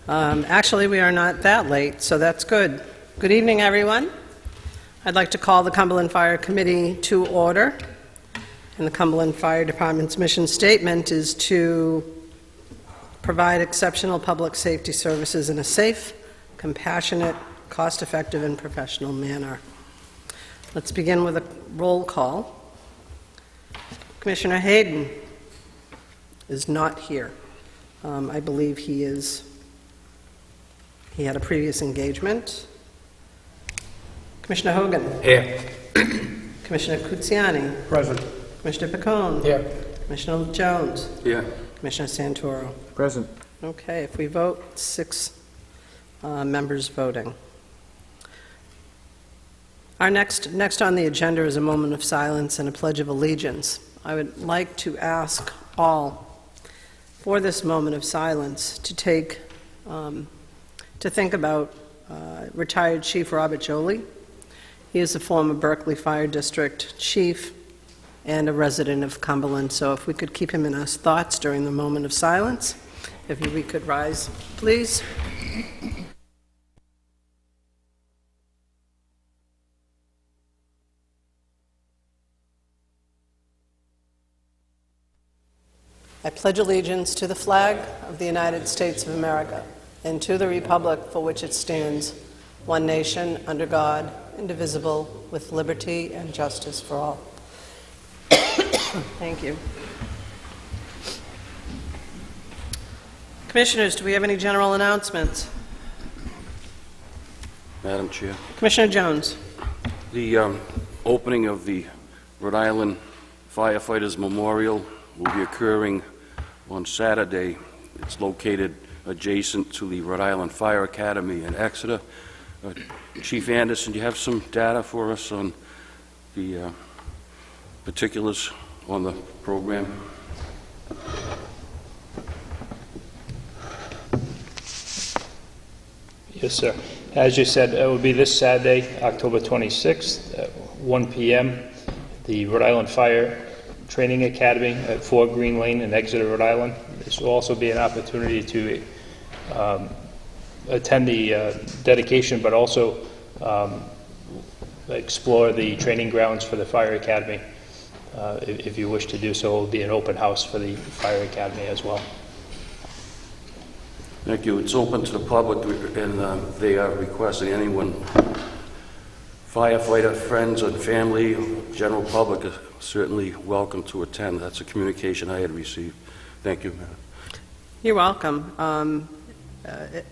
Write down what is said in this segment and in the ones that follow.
Actually, we are not that late, so that's good. Good evening, everyone. I'd like to call the Cumberland Fire Committee to order. And the Cumberland Fire Department's mission statement is to provide exceptional public safety services in a safe, compassionate, cost-effective, and professional manner. Let's begin with a roll call. Commissioner Hayden is not here. I believe he had a previous engagement. Commissioner Hogan. Here. Commissioner Cucciani. Present. Commissioner Picone. Here. Commissioner Jones. Here. Commissioner Santoro. Present. Okay, if we vote, 6 members voting. Our next on the agenda is a moment of silence and a pledge of allegiance. I would like to ask all for this moment of silence to think about retired Chief Robert Jolie. He is a former Berkeley Fire District chief and a resident of Cumberland, so if we could keep him in our thoughts during the moment of silence, if we could rise, please. I pledge allegiance to the flag of the United States of America and to the republic for which it stands, one nation, under God, indivisible, with liberty and justice for all. Thank you. Commissioners, do we have any general announcements? Madam Chair, Commissioner Jones. the opening of the Rhode Island Firefighters Memorial will be occurring on Saturday. It's located adjacent to the Rhode Island Fire Academy in Exeter. Chief Anderson, do you have some data for us on the particulars on the program? Yes, sir. As you said, it will be this Saturday, October 26th, at 1 p.m. The Rhode Island Fire Training Academy at 4 Green Lane in Exeter, Rhode Island. This will also be an opportunity to attend the dedication, but also explore the training grounds for the Fire Academy. If you wish to do so, it will be an open house for the Fire Academy as well. Thank you. It's open to the public, and they are requesting anyone, firefighter, friends and family, general public, are certainly welcome to attend. That's a communication I had received. Thank you, Madam. You're welcome.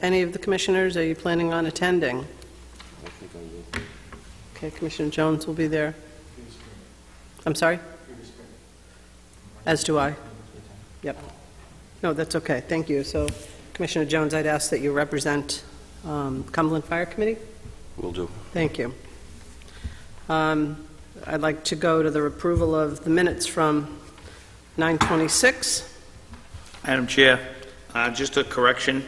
Any of the commissioners, are you planning on attending? I think I will. Okay, Commissioner Jones will be there. I'm sorry? As do I. Yep. No, that's okay. Thank you. So, Commissioner Jones, I'd ask that you represent Cumberland Fire Committee. Will do. Thank you. I'd like to go to the approval of the minutes from 9/26. Madam Chair, just a correction.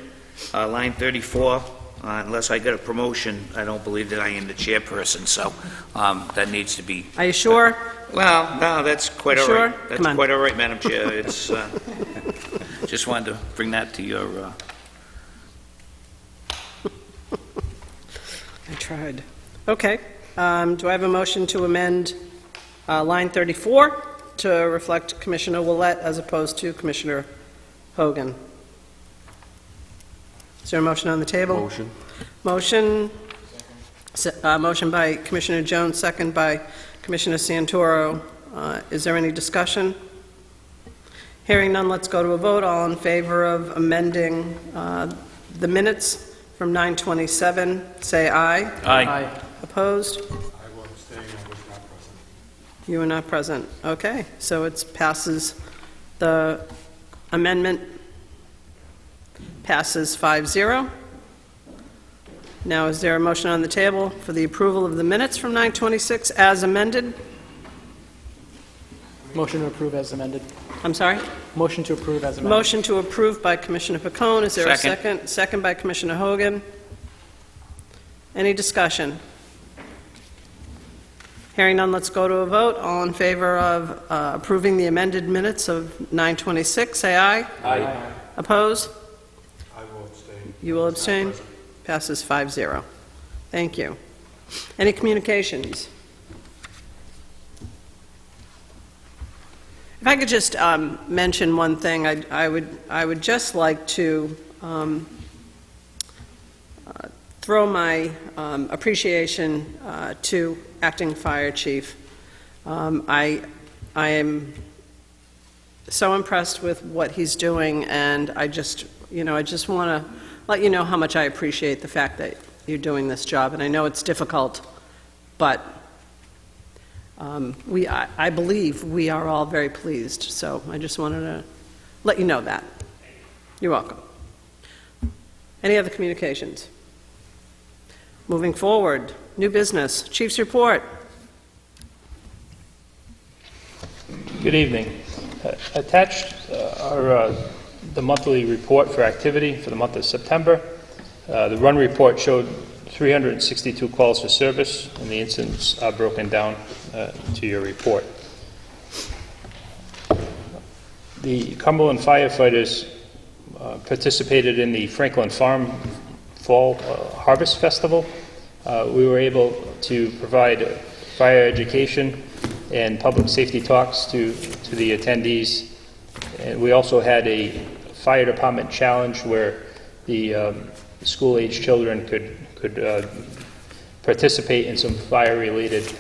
Line 34, unless I get a promotion, I don't believe that I am the chairperson, so that needs to be... Are you sure? Well, no, that's quite all Sure? right. That's Come on. quite all right, Madam Chair. It's just wanted to bring that to your... I tried. Okay. Do I have a motion to amend line 34 to reflect Commissioner Willett as opposed to Commissioner Hogan? Is there a motion on the table? Motion. Motion by Commissioner Jones, second by Commissioner Santoro. Is there any discussion? Hearing none, let's go to a vote. All in favor of amending the minutes from 9/27, say aye. Aye. Opposed? I will abstain. I was not present. You were not present. Okay, so it passes, the amendment passes 5-0. Now, is there a motion on the table for the approval of the minutes from 9/26 as amended? Motion to approve as amended. I'm sorry? Motion to approve as amended. Motion to approve by Commissioner Picone. Is there a Second. second? Second by Commissioner Hogan. Any discussion? Hearing none, let's go to a vote. All in favor of approving the amended minutes of 9/26, say aye. Aye. Opposed? I will abstain. You will abstain? Passes 5-0. Thank you. Any communications? If I could just mention one thing, I would just like to throw my appreciation to Acting Fire Chief. I am so impressed with what he's doing, and I just want to let you know how much I appreciate the fact that you're doing this job. And I know it's difficult, but I believe we are all very pleased. So I just wanted to let you know that. You're welcome. Any other communications? Moving forward, new business. Chief's report. Good evening. Attached are the monthly report for activity for the month of September. The run report showed 362 calls for service, and the incidents are broken down to your report. The Cumberland firefighters participated in the Franklin Farm Fall Harvest Festival. We were able to provide fire education and public safety talks to the attendees. And we also had a fire department challenge where the school-age children could participate in some fire-related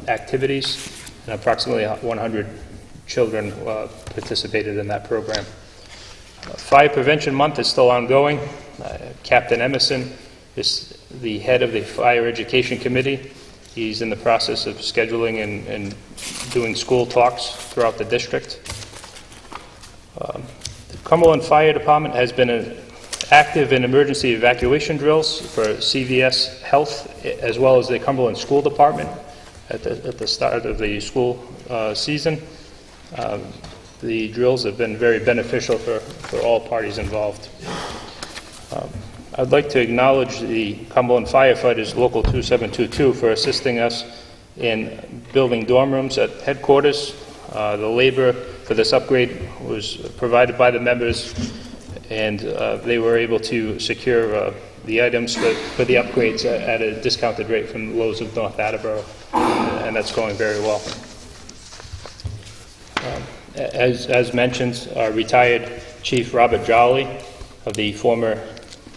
activities, and approximately 100 children participated in that program. Fire Prevention Month is still ongoing. Captain Emerson is the head of the Fire Education Committee. He's in the process of scheduling and doing school talks throughout the district. The Cumberland Fire Department has been active in emergency evacuation drills for CVS Health, as well as the Cumberland School Department at the start of the school season. The drills have been very beneficial for all parties involved. I'd like to acknowledge the Cumberland firefighters, Local 2722, for assisting us in building dorm rooms at headquarters. The labor for this upgrade was provided by the members, and they were able to secure the items for the upgrades at a discounted rate from Lowe's of North Attleboro, and that's going very well. As mentioned, our retired Chief Robert Jolly of the former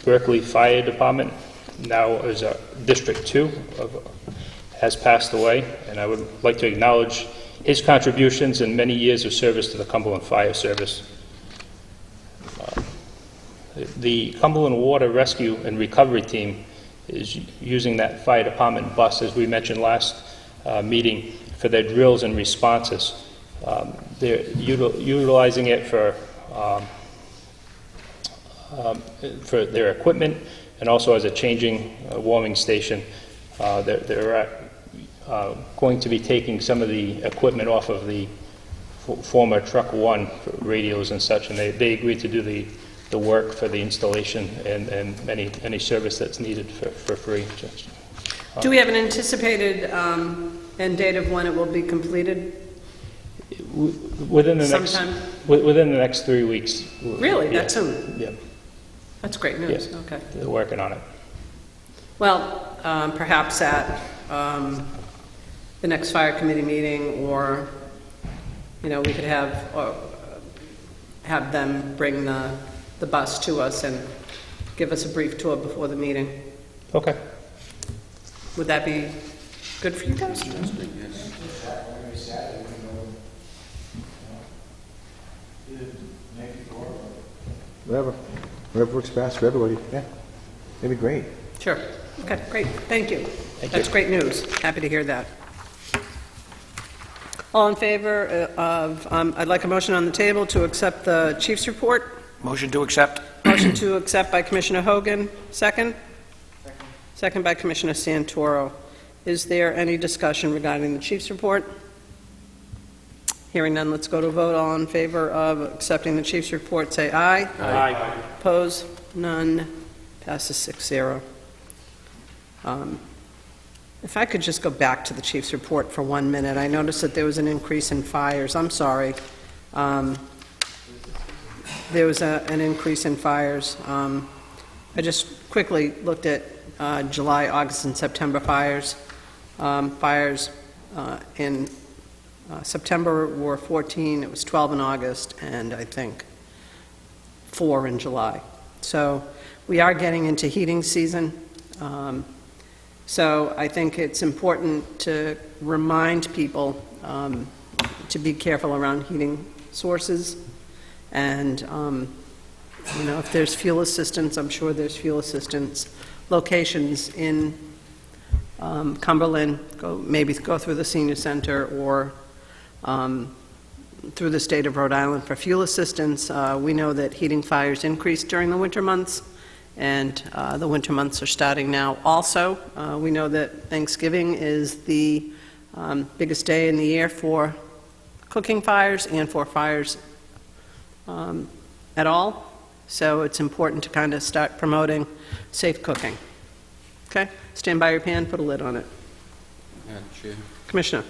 Berkeley Fire Department, now is District 2, has passed away, and I would like to acknowledge his contributions and many years of service to the Cumberland Fire Service. The Cumberland Water Rescue and Recovery Team is using that fire department bus, as we mentioned last meeting, for their drills and responses. They're utilizing it for their equipment and also as a changing warming station. They're going to be taking some of the equipment off of the former Truck 1 for radios and such, and they agreed to do the work for the installation and any service that's needed for free. Do we have an anticipated end date of when it will be completed? Within the next 3 weeks. Really? Yeah. That soon? Yeah. That's great news. Yeah. Okay. They're working on it. Well, perhaps at the next fire committee meeting, or we could have them bring the bus to us and give us a brief tour before the meeting. Okay. Would that be good for you guys? Whatever works best for everybody. Yeah, that'd be great. Sure. Okay, great. Thank you. That's great news. Happy to hear that. All in favor of, I'd like a motion on the table to accept the chief's report. Motion to accept. Motion to accept by Commissioner Hogan. Second? Second by Commissioner Santoro. Is there any discussion regarding the chief's report? Hearing none, let's go to a vote. All in favor of accepting the chief's report, say aye. Aye. Opposed? None. Passes 6-0. If I could just go back to the chief's report for 1 minute. I noticed that there was an increase in fires. I'm sorry. There was an increase in fires. I just quickly looked at July, August, and September fires. Fires in September were 14, it was 12 in August, and I think 4 in July. So we are getting into heating season. So I think it's important to remind people to be careful around heating sources. And, you know, if there's fuel assistance, I'm sure there's fuel assistance locations in Cumberland. Maybe go through the senior center or through the state of Rhode Island for fuel assistance. We know that heating fires increase during the winter months, and the winter months are starting now. Also, we know that Thanksgiving is the biggest day in the year for cooking fires and for fires at all. So it's important to kind of start promoting safe cooking. Okay? Stand by your pan, put a lid on it. Madam Chair. Commissioner.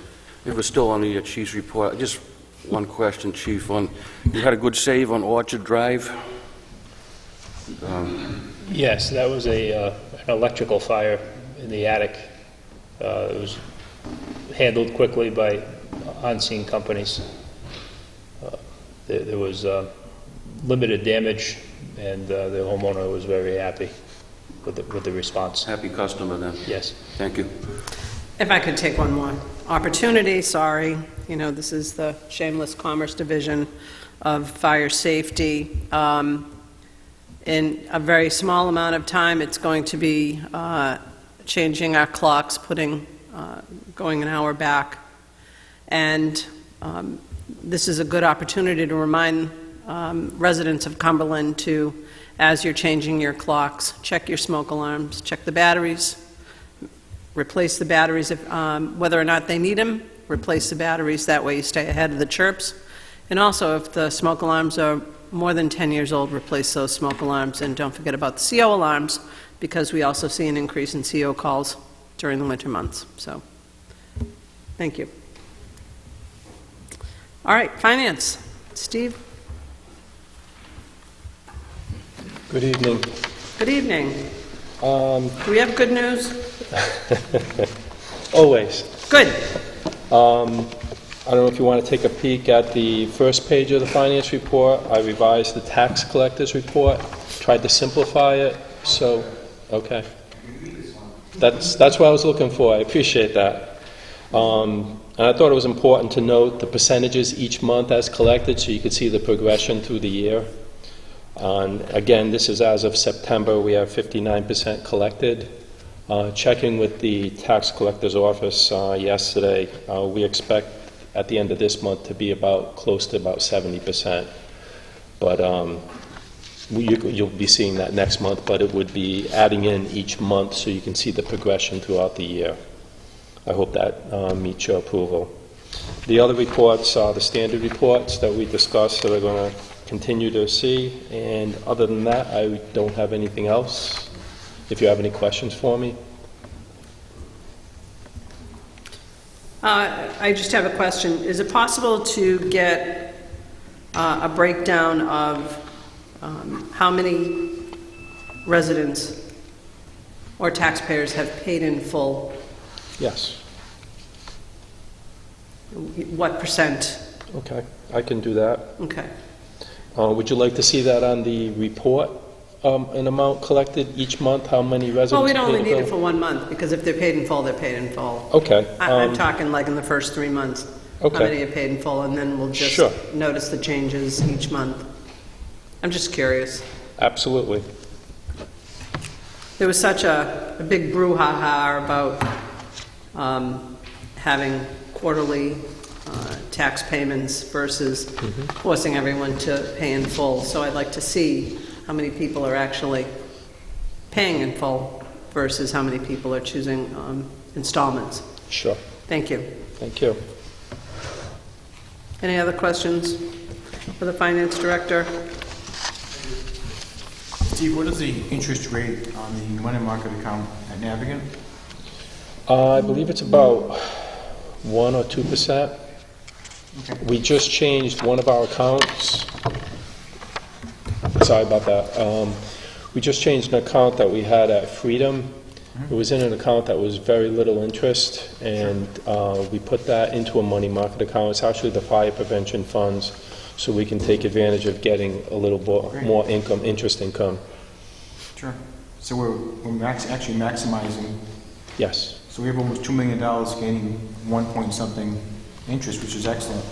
If we're still on the Chief's report, just one question, Chief. You had a good save on Orchard Drive? Yes, that was an electrical fire in the attic. It was handled quickly by on-scene companies. There was limited damage, and the homeowner was very happy with the response. Happy customer then. Yes. Thank you. If I could take one more opportunity, sorry. You know, this is the shameless commerce division of fire safety. In a very small amount of time, it's going to be changing our clocks, going an hour back. And this is a good opportunity to remind residents of Cumberland to, as you're changing your clocks, check your smoke alarms, check the batteries, replace the batteries, if, whether or not they need them, replace the batteries. That way you stay ahead of the chirps. And also, if the smoke alarms are more than 10 years old, replace those smoke alarms. And don't forget about the CO alarms, because we also see an increase in CO calls during the winter months. So, thank you. All right, Finance. Steve? Good evening. Good evening. Do we have good news? Always. Good. I don't know if you want to take a peek at the first page of the finance report. I revised the tax collector's report, tried to simplify it, so, okay. That's what I was looking for. I appreciate that. And I thought it was important to note the percentages each month as collected so you could see the progression through the year. Again, this is as of September. We have 59% collected. Checking with the tax collector's office yesterday, we expect at the end of this month to be close to about 70%. But you'll be seeing that next month, but it would be adding in each month so you can see the progression throughout the year. I hope that meets your approval. The other reports are the standard reports that we discussed that we're going to continue to see, and other than that, I don't have anything else. If you have any questions for me. I just have a question. Is it possible to get a breakdown of how many residents or taxpayers have paid in full? Yes. What percent? Okay, I can do that. Okay. Would you like to see that on the report? An amount collected each month, how many residents Well, we'd only paid need in it full? for 1 month, because if they're paid in full, they're paid in full. Okay. I'm talking like in the first 3 months. Okay. How many are paid in full, and then we'll just Sure. notice the changes each month. I'm just curious. Absolutely. There was such a big brouhaha about having quarterly tax payments versus forcing everyone to pay in full. So I'd like to see how many people are actually paying in full versus how many people are choosing installments. Sure. Thank you. Thank you. Any other questions for the Finance Director? Steve, what is the interest rate on the money market account at Navigant? I believe it's about 1 or 2%. Okay. We just changed one of our accounts. Sorry about that. We just changed an account that we had at Freedom. It was in an account that was very little interest, and we put that into a money market account. It's actually the fire prevention funds, so we can take advantage of getting a little more income, interest income. Sure. So we're actually maximizing. Yes. So we have almost $2 million gaining 1 point something interest, which is excellent.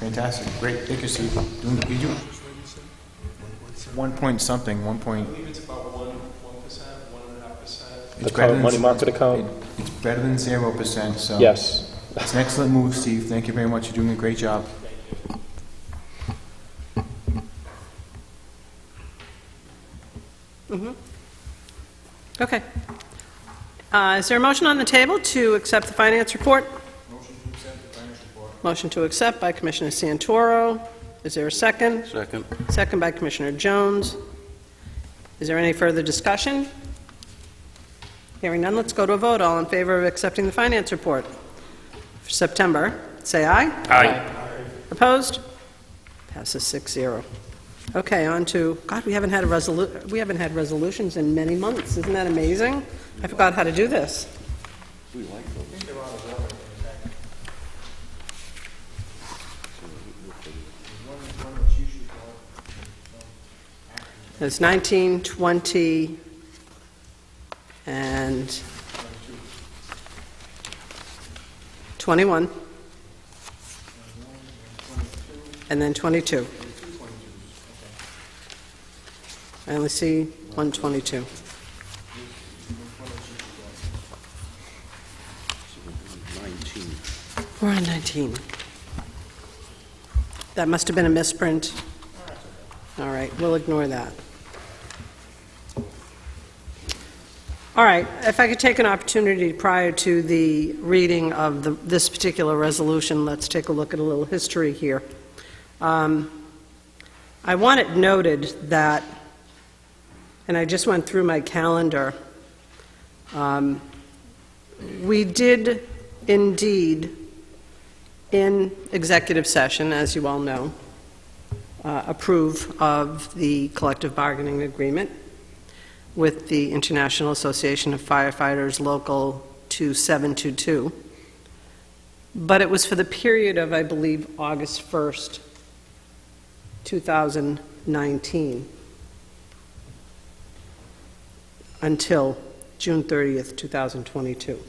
Fantastic. Great. Thank you, Steve. Doing the video. 1 point something, 1 point. I believe it's about 1%, 1.5%. It's better than Money market account? It's better than 0%. So Yes. it's an excellent move, Steve. Thank you very much. You're doing a great job. Okay. Is there a motion on the table to accept the finance report? Motion to accept the finance report. Motion to accept by Commissioner Santoro. Is there a second? Second. Second by Commissioner Jones. Is there any further discussion? Hearing none, let's go to a vote. All in favor of accepting the finance report for September, say aye. Aye. Opposed? Passes 6-0. Okay, on to, God, we haven't had resolutions in many months. Isn't that amazing? I forgot how to do this. We like those. It's 19, 20, and 21, and then 22. I only see 122. We're on 19. That must have been a misprint. All right, we'll ignore that. All right, if I could take an opportunity prior to the reading of this particular resolution, let's take a look at a little history here. I want it noted that, and I just went through my calendar, we did indeed, in executive session, as you all know, approve of the collective bargaining agreement with the International Association of Firefighters Local 2722. But it was for the period of, I believe, August 1st, 2019, until June 30th, 2022.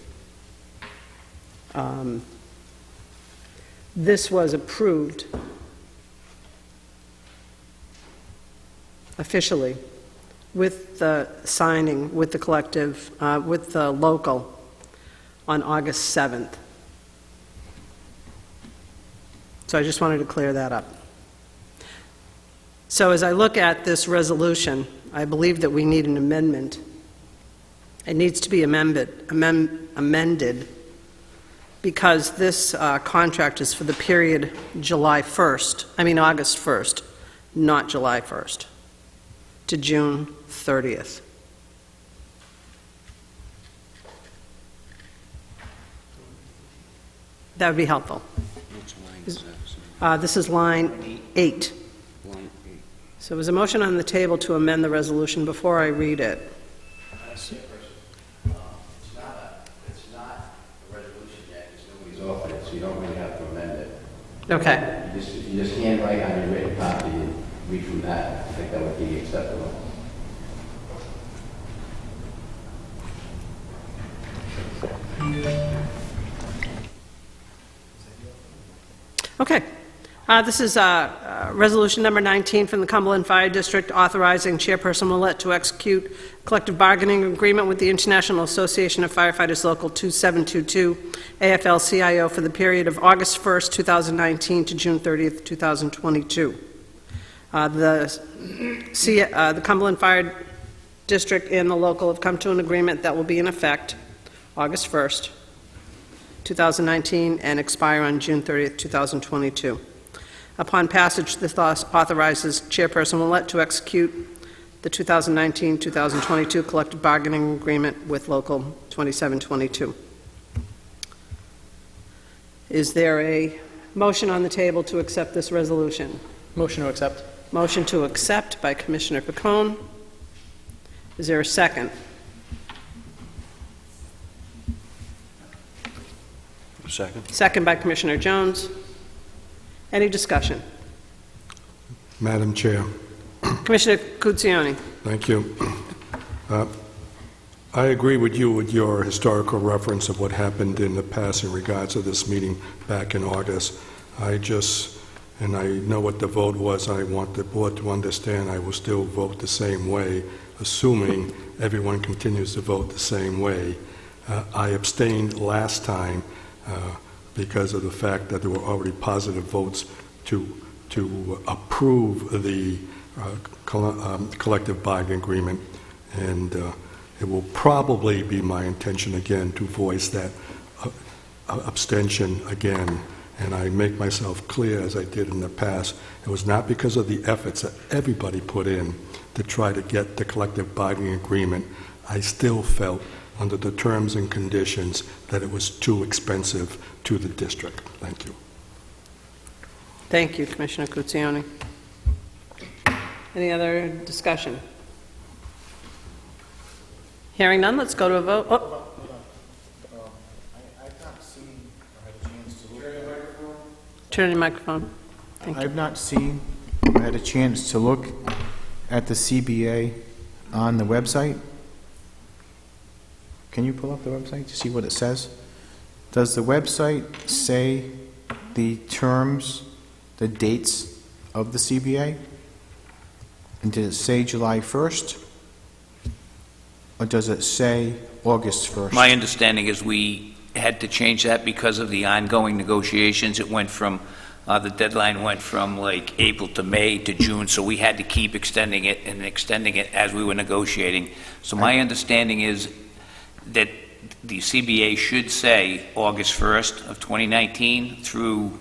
This was approved officially with the signing with the collective, with the local on August 7th. So I just wanted to clear that up. So as I look at this resolution, I believe that we need an amendment. It needs to be amended because this contract is for the period August 1st, not July 1st, to June 30th. That would be helpful. Which line is that? This is line 8. Line 8. So there's a motion on the table to amend the resolution before I read it. It's not a resolution yet, because nobody's offered it, so you don't really have to amend it. Okay. You just handwrite on your written copy and read from that. I think that would be acceptable. Okay. This is resolution number 19 from the Cumberland Fire District authorizing Chairperson Willett to execute collective bargaining agreement with the International Association of Firefighters Local 2722, AFL-CIO, for the period of August 1st, 2019 to June 30th, 2022. The Cumberland Fire District and the local have come to an agreement that will be in effect August 1st, 2019, and expire on June 30th, 2022. Upon passage, this authorizes Chairperson Willett to execute the 2019-2022 collective bargaining agreement with Local 2722. Is there a motion on the table to accept this resolution? Motion to accept. Motion to accept by Commissioner Picone. Is there a second? Second? Second by Commissioner Jones. Any discussion? Madam Chair, Commissioner Cuccione? thank you. I agree with you with your historical reference of what happened in the past in regards to this meeting back in August. And I know what the vote was. I want the board to understand I will still vote the same way, assuming everyone continues to vote the same way. I abstained last time because of the fact that there were already positive votes to approve the collective bargaining agreement, and it will probably be my intention again to voice that abstention again. And I make myself clear, as I did in the past, it was not because of the efforts that everybody put in to try to get the collective bargaining agreement. I still felt, under the terms and conditions, that it was too expensive to the district. Thank you. Thank you, Commissioner Cuccione. Any other discussion? Hearing none, let's go to a vote. Oh. I've not seen or had a chance to look. Turn your microphone. Thank you. I've not seen or had a chance to look at the CBA on the website. Can you pull up the website to see what it says? Does the website say the terms, the dates of the CBA? And does it say July 1st? Or does it say August 1st? My understanding is we had to change that because of the ongoing negotiations. It went from, the deadline went from like April to May to June, so we had to keep extending it and extending it as we were negotiating. So my understanding is that the CBA should say August 1st of 2019 through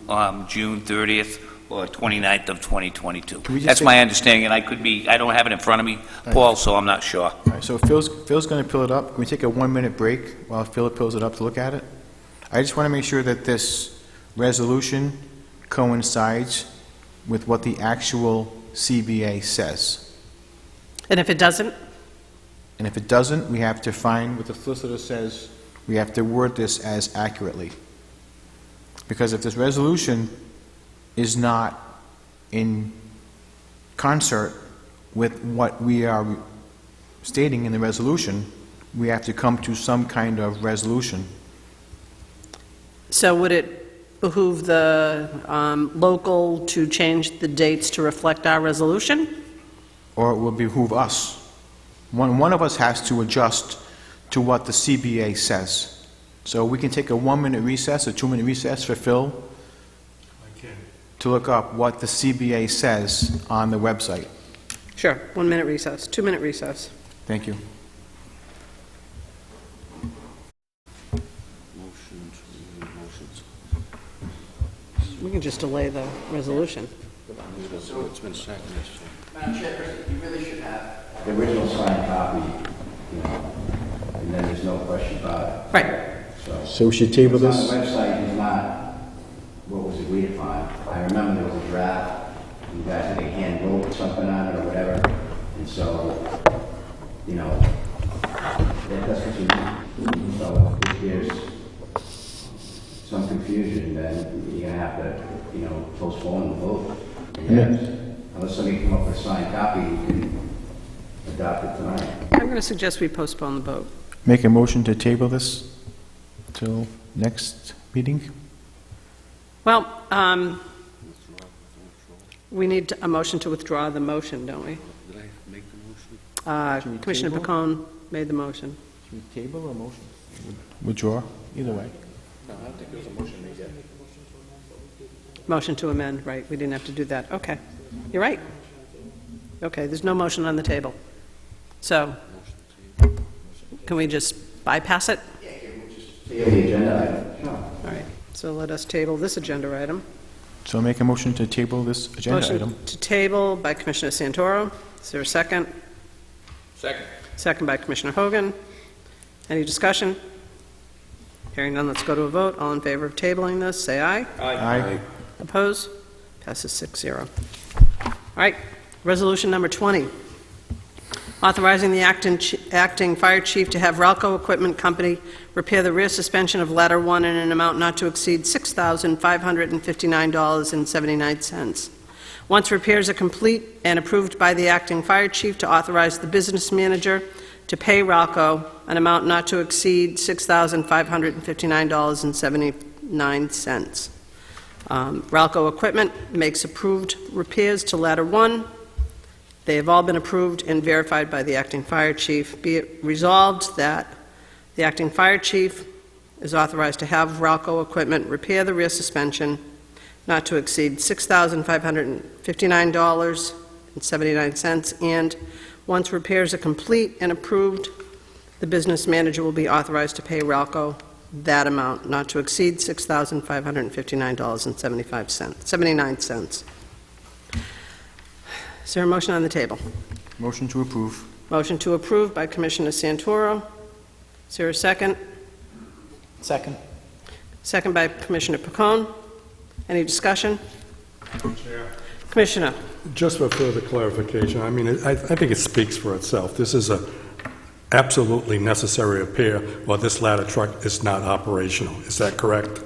June 30th or 29th of 2022. That's my understanding, and I don't have it in front of me, Paul, so I'm not sure. All right, so Phil's going to pull it up. Can we take a 1-minute break while Phil pulls it up to look at it? I just want to make sure that this resolution coincides with what the actual CBA says. And if it doesn't? And if it doesn't, we have to find what the solicitor says. We have to word this as accurately. Because if this resolution is not in concert with what we are stating in the resolution, we have to come to some kind of resolution. So would it behoove the local to change the dates to reflect our resolution? Or it will behoove us. One of us has to adjust to what the CBA says. So we can take a 1-minute recess, a 2-minute recess for Phil to look up what the CBA says on the website. Sure, 1-minute recess, 2-minute recess. Thank you. We can just delay the resolution. It's been seconded. Madam Chairperson, you really should have the original signed copy, and then there's no question about it. Right. So we should table What's this? on the website is not what was agreed upon. I remember there was a draft, you guys had a hand wrote something on it or whatever, and so, that's what you need. So if there's some confusion, then you're gonna have to, postpone the vote. Unless somebody come up with a signed copy, you can adopt it tonight. I'm going to suggest we postpone the vote. Make a motion to table this till next meeting? Well, we need a motion to withdraw the motion, don't we? Did I make the motion? Should we Commissioner table? Pacone made the motion. Should we table or motion? Withdraw, either way. No, I don't think there was a motion made yet. Motion to amend, right, we didn't have to do that. Okay, you're right. Okay, there's no motion on the table. So, can we just bypass it? Table the agenda item. Sure. All right, so let us table this agenda item. So make a motion to table this agenda item. Motion to table by Commissioner Santoro. Is there a second? Second. Second by Commissioner Hogan. Any discussion? Hearing none, let's go to a vote. All in favor of tabling this, say aye. Aye. Opposed? Passes 6-0. All right, resolution number 20. authorizing the acting fire chief to have Ralco Equipment Company repair the rear suspension of ladder 1 in an amount not to exceed $6,559.79. Once repairs are complete and approved by the acting fire chief, to authorize the business manager to pay Ralco an amount not to exceed $6,559.79. Ralco Equipment makes approved repairs to ladder 1. They have all been approved and verified by the acting fire chief. Be it resolved that the acting fire chief is authorized to have Ralco Equipment repair the rear suspension not to exceed $6,559.79, and once repairs are complete and approved, the business manager will be authorized to pay Ralco that amount not to exceed $6,559.79. Is there a motion on the table? Motion to approve. Motion to approve by Commissioner Santoro. Is there a second? Second. Second by Commissioner Pacone. Any discussion? Commissioner? Just for further clarification, I mean, I think it speaks for itself. This is a absolutely necessary repair, or this ladder truck is not operational. Is that correct?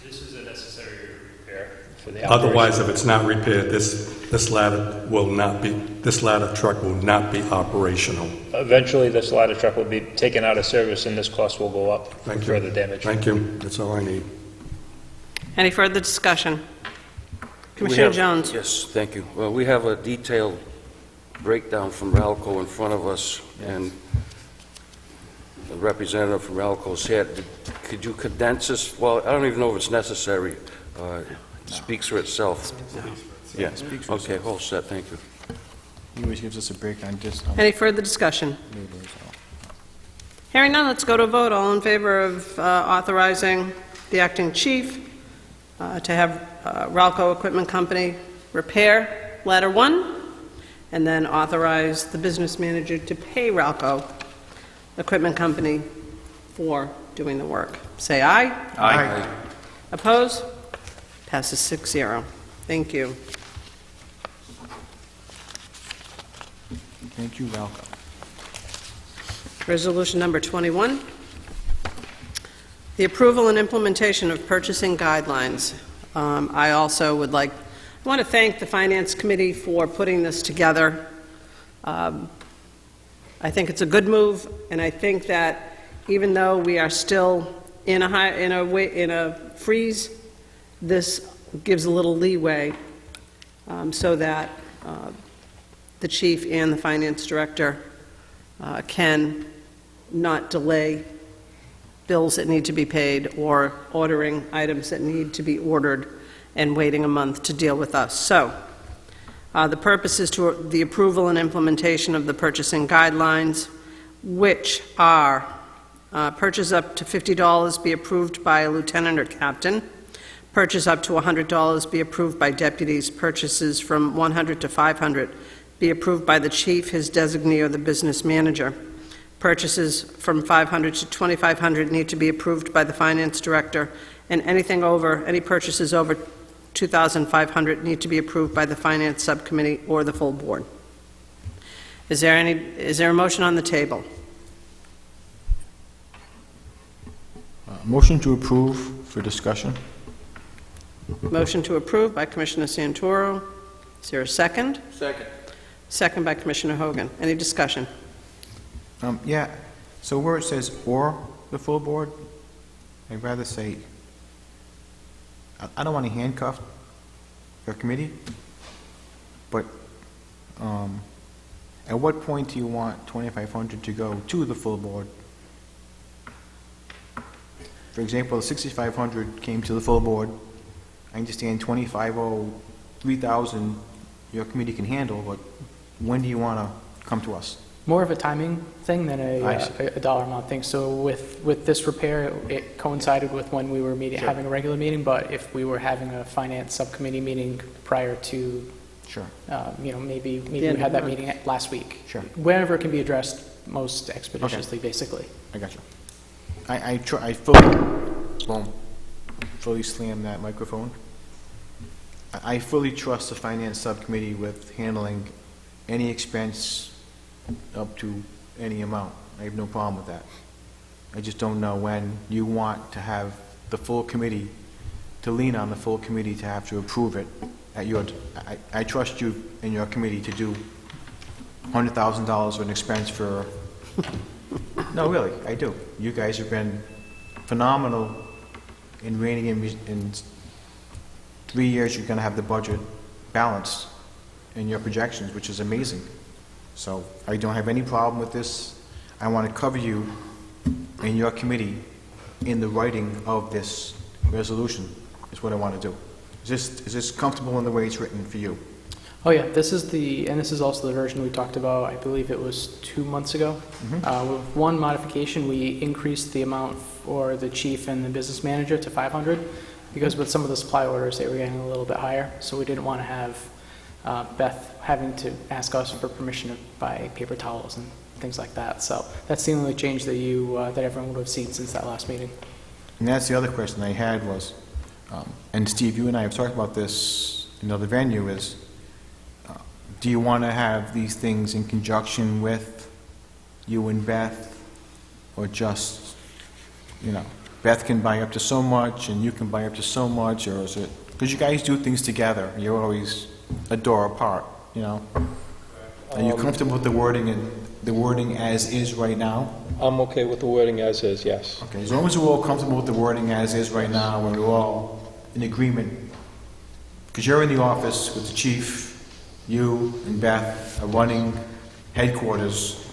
This is a necessary repair for the Otherwise, if it's not repaired, this ladder truck will not be operational. Eventually, this ladder truck will be taken out of service, and this cost will go up for Thank you. further damage. Thank you. That's all I need. Any further discussion? Commissioner Jones? Yes, thank you. Well, we have a detailed breakdown from Ralco in front of us, and the representative from Ralco's here. Could you condense this? Well, I don't even know if it's necessary. It speaks for itself. Yeah. Okay, all set. Thank you. He always gives us a break on just. Any further discussion? Hearing none, let's go to a vote. All in favor of authorizing the acting chief to have Ralco Equipment Company repair ladder 1, and then authorize the business manager to pay Ralco Equipment Company for doing the work. Say aye. Aye. Oppose? Passes 6-0. Thank you. Thank you, Ralco. Resolution number 21, the approval and implementation of purchasing guidelines. I also want to thank the Finance Committee for putting this together. I think it's a good move, and I think that even though we are still in a freeze, this gives a little leeway so that the chief and the finance director can not delay bills that need to be paid or ordering items that need to be ordered and waiting a month to deal with us. So the purpose is to the approval and implementation of the purchasing guidelines, which are purchase up to $50 be approved by a lieutenant or captain, purchase up to $100 be approved by deputies, purchases from $100 to $500 be approved by the chief, his designee, or the business manager. Purchases from $500 to $2,500 need to be approved by the finance director, and any purchases over $2,500 need to be approved by the finance subcommittee or the full board. Is there a motion on the table? Motion to approve for discussion. Motion to approve by Commissioner Santoro. Is there a second? Second. Second by Commissioner Hogan. Any discussion? Yeah, so where it says "or the full board," I'd rather say, I don't want to handcuff your committee, but at what point do you want 2,500 to go to the full board? For example, 6,500 came to the full board. I understand 2,500, 3,000 your committee can handle, but when do you want to come to us? More of a timing thing than I see. a dollar amount thing. So with this repair, it coincided with when we were having a regular meeting, but if we were having a finance subcommittee meeting prior to, Sure. maybe we end of had the that month. meeting last week. Sure. Whenever it can be addressed most expeditiously, basically. I got you. I fully slam that microphone. I fully trust the finance subcommittee with handling any expense up to any amount. I have no problem with that. I just don't know when you want to have the full committee, to lean on the full committee to have to approve it at your, I trust you and your committee to do $100,000 of an expense for, no, really, I do. You guys have been phenomenal in reining in 3 years. You're going to have the budget balanced in your projections, which is amazing. So I don't have any problem with this. I want to cover you and your committee in the writing of this resolution, is what I want to do. Is this comfortable in the way it's written for you? Oh yeah, this is also the version we talked about, I believe it was 2 months ago. With one modification, we increased the amount for the chief and the business manager to 500, because with some of the supply orders, they were getting a little bit higher, so we didn't want to have Beth having to ask us for permission to buy paper towels and things like that. So that's the only change that that everyone would have seen since that last meeting. And that's the other question I had was, and Steve, you and I have talked about this in another venue, is do you want to have these things in conjunction with you and Beth, or just, Beth can buy up to so much and you can buy up to so much, or is it, because you guys do things together, you're always a door apart, Are you comfortable with the wording as is right now? I'm okay with the wording as is, yes. Okay, as long as we're all comfortable with the wording as is right now, and we're all in agreement, because you're in the office with the chief, you and Beth are running headquarters.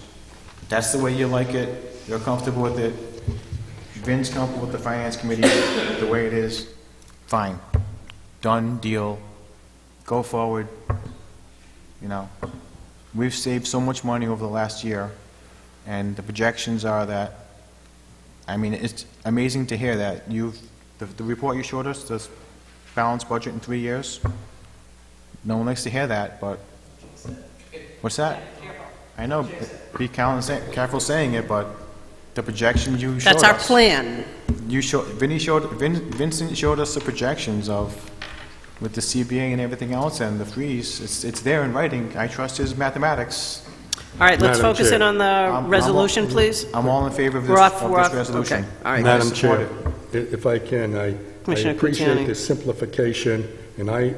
That's the way you like it. You're comfortable with it. Vin's comfortable with the finance committee the way it is. Fine. Done deal. Go forward. We've saved so much money over the last year, and the projections are that, it's amazing to hear that the report you showed us, this balanced budget in 3 years. No one likes to hear that, but what's that? I know, be careful saying it, but the projection you showed us. That's our plan. Vincent showed us the projections with the CBA and everything else, and the freeze. It's there in writing. I trust his mathematics. All right, let's Madam focus Chair. in on the resolution, please. I'm all in favor of We're off, this resolution. okay, all right. Madam support Chair, if I can, I Commissioner appreciate Kutyani. the simplification, and I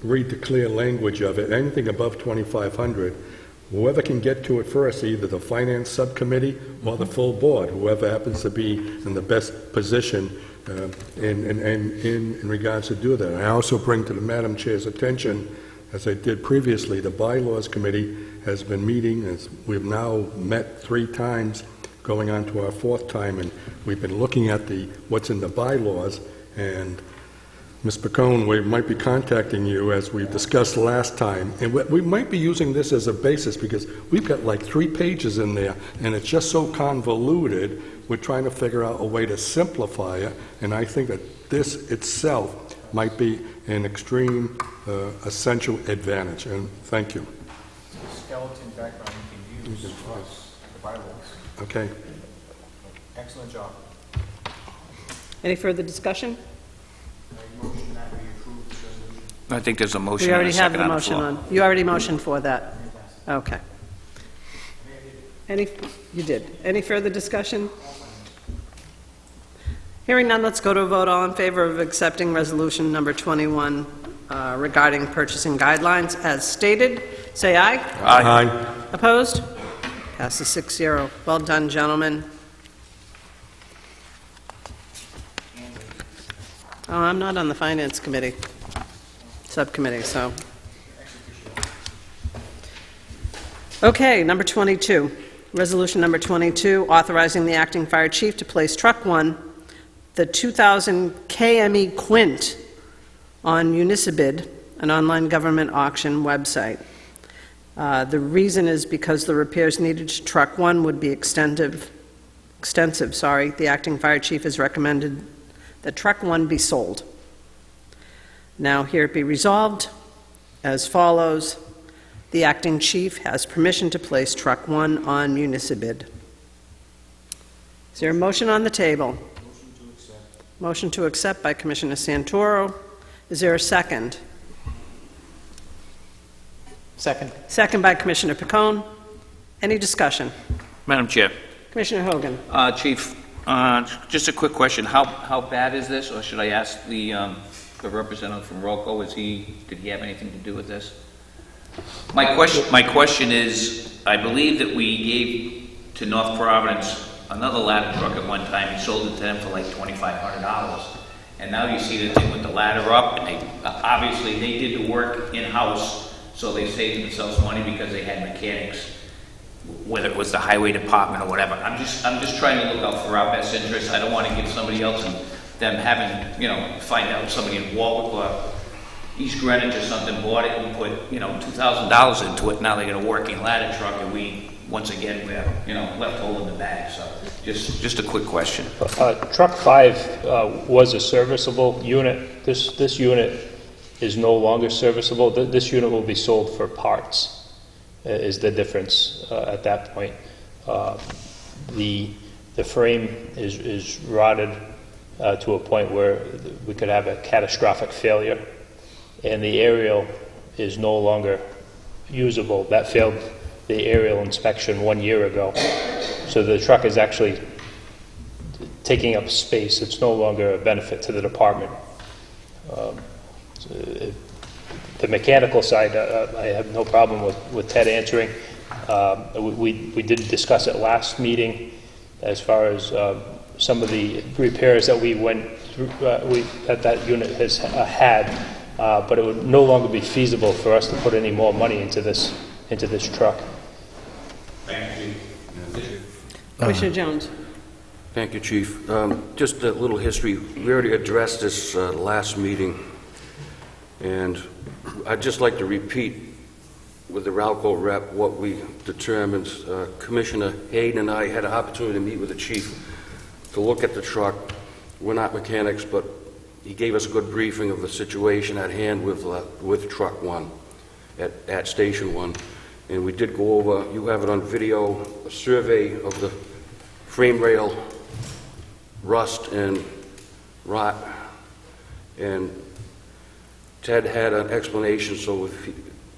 read the clear language of it. Anything above 2,500, whoever can get to it first, either the finance subcommittee or the full board, whoever happens to be in the best position in regards to do that. I also bring to the Madam Chair's attention, as I did previously, the bylaws committee has been meeting, as we've now met 3 times, going on to our 4th time, and we've been looking at what's in the bylaws, and Ms. Pacone, we might be contacting you, as we discussed last time, and we might be using this as a basis, because we've got like 3 pages in there, and it's just so convoluted. We're trying to figure out a way to simplify it, and I think that this itself might be an extreme, essential advantage, and thank you. Skeleton background you can use across the bylaws. Okay. Excellent job. Any further discussion? I think there's a motion We and already a have second the on the motion floor. on. You already motioned for that? Okay. You did. Any further discussion? Hearing none, let's go to a vote. All in favor of accepting resolution number 21 regarding purchasing guidelines as stated, say aye. Aye. Opposed? Passes 6-0. Well done, gentlemen. Oh, I'm not on the Finance Committee, Subcommittee, so. Okay, number 22. Resolution number 22, authorizing the acting fire chief to place Truck 1, the 2000 KME Quint, on Unisibid, an online government auction website. The reason is because the repairs needed to Truck 1 would be extensive. The acting fire chief has recommended that Truck 1 be sold. Now, here it be resolved as follows. The acting chief has permission to place Truck 1 on Unisibid. Is there a motion on the table? Motion to accept by Commissioner Santoro. Is there a second? Second. Second by Commissioner Pacone. Any discussion? Madam Chair. Commissioner Hogan? Chief, just a quick question. How bad is this? Or should I ask the representative from Rolco, did he have anything to do with this? My question is, I believe that we gave to North Providence another ladder truck at one time. We sold it to them for like $2,500. And now you see that they put the ladder up, and obviously they did the work in-house, so they saved themselves money because they had mechanics, whether it was the highway department or whatever. I'm just trying to look out for our best interests. I don't want to give somebody else and them having, find out somebody in Warwick or East Greenwich or something bought it and put, $2,000 into it. Now they got a working ladder truck, and we, once again, we're, left holding the bag. So just a quick question. Truck 5 was a serviceable unit. This unit is no longer serviceable. This unit will be sold for parts, is the difference at that point. The frame is rotted to a point where we could have a catastrophic failure, and the aerial is no longer usable. That failed the aerial inspection 1 year ago. So the truck is actually taking up space. It's no longer a benefit to the department. The mechanical side, I have no problem with Ted answering. We did discuss it last meeting as far as some of the repairs that we went through, that unit has had, but it would no longer be feasible for us to put any more money into this truck. Thank you. Commissioner Jones? Thank you, Chief. Just a little history. We already addressed this last meeting, and I'd just like to repeat with the Ralco rep what we determined. Commissioner Hayden and I had an opportunity to meet with the chief to look at the truck. We're not mechanics, but he gave us a good briefing of the situation at hand with Truck 1 at Station 1. And we did go over, you have it on video, a survey of the frame rail rust and rot. And Ted had an explanation, so